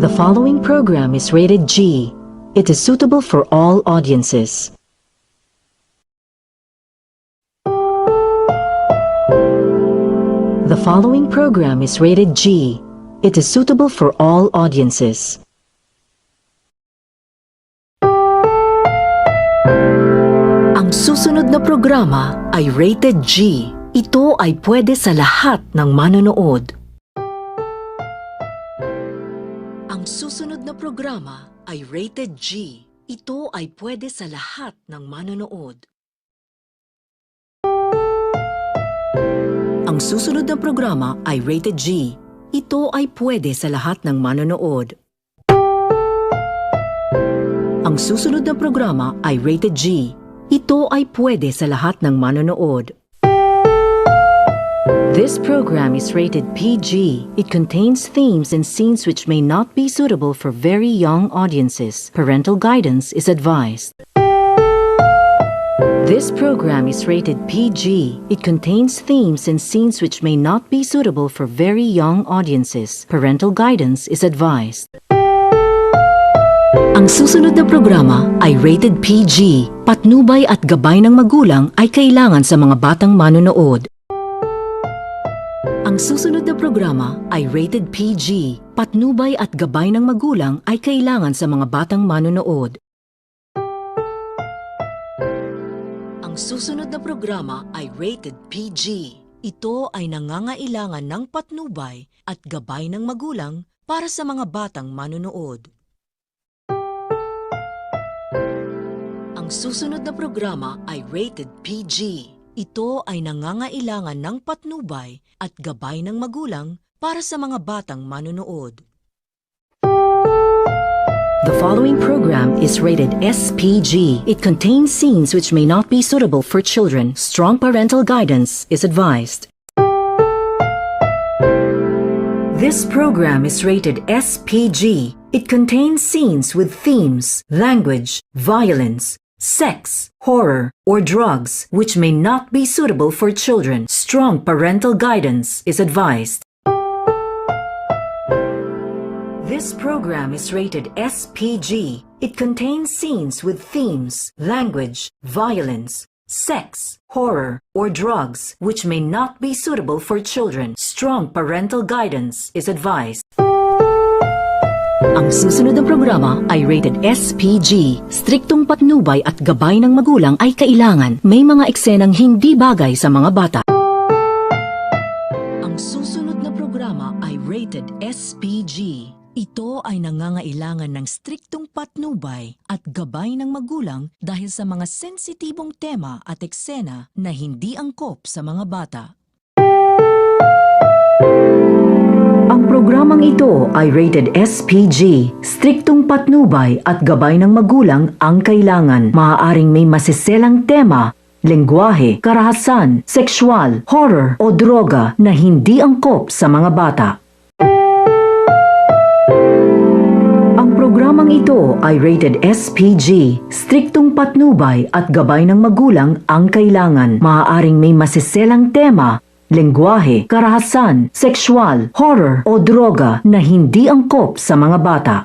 The following program is rated G. It is suitable for all audiences. The following program is rated G. It is suitable for all audiences. Ang susunod na programa ay rated G. Ito ay pwede sa lahat ng manonood. Ang susunod na programa ay rated G. Ito ay pwede sa lahat ng manonood. Ang susunod na programa ay rated G. Ito ay pwede sa lahat ng manonood. Ang susunod na programa ay rated G. Ito ay pwede sa lahat ng manonood. This program is rated PG. It contains themes and scenes which may not be suitable for very young audiences. Parental guidance is advised. This program is rated PG. It contains themes and scenes which may not be suitable for very young audiences. Parental guidance is advised. Ang susunod na programa ay rated PG. Patnubay at gabay ng magulang ay kailangan sa mga batang manonood. Ang susunod na programa ay rated PG. Patnubay at gabay ng magulang ay kailangan sa mga batang manonood. Ang susunod na programa ay rated PG. Ito ay nangangailangan ng patnubay at gabay ng magulang para sa mga batang manonood. Ang susunod na programa ay rated PG. Ito ay nangangailangan ng patnubay at gabay ng magulang para sa mga batang manonood. The following program is rated SPG. It contains scenes which may not be suitable for children. Strong parental guidance is advised. This program is rated SPG. It contains scenes with themes, language, violence, sex, horror, or drugs which may not be suitable for children. Strong parental guidance is advised. This program is rated SPG. It contains scenes with themes, language, violence, sex, horror, or drugs which may not be suitable for children. Strong parental guidance is advised. Ang susunod na programa ay rated SPG. Striktong patnubay at gabay ng magulang ay kailangan. May mga eksenang hindi bagay sa mga bata. Ang susunod na programa ay rated SPG. Ito ay nangangailangan ng striktong patnubay at gabay ng magulang dahil sa mga sensitibong tema at eksena na hindi angkop sa mga bata. Ang programang ito ay rated SPG. Striktong patnubay at gabay ng magulang ang kailangan. Maaaring may masiselang tema, lengguwahe, karahasan, sexual, horror o droga na hindi angkop sa mga bata. Ang programang ito ay rated SPG. Striktong patnubay at gabay ng magulang ang kailangan. Maaaring may masiselang tema, lengguwahe, karahasan, sexual, horror o droga na hindi angkop sa mga bata.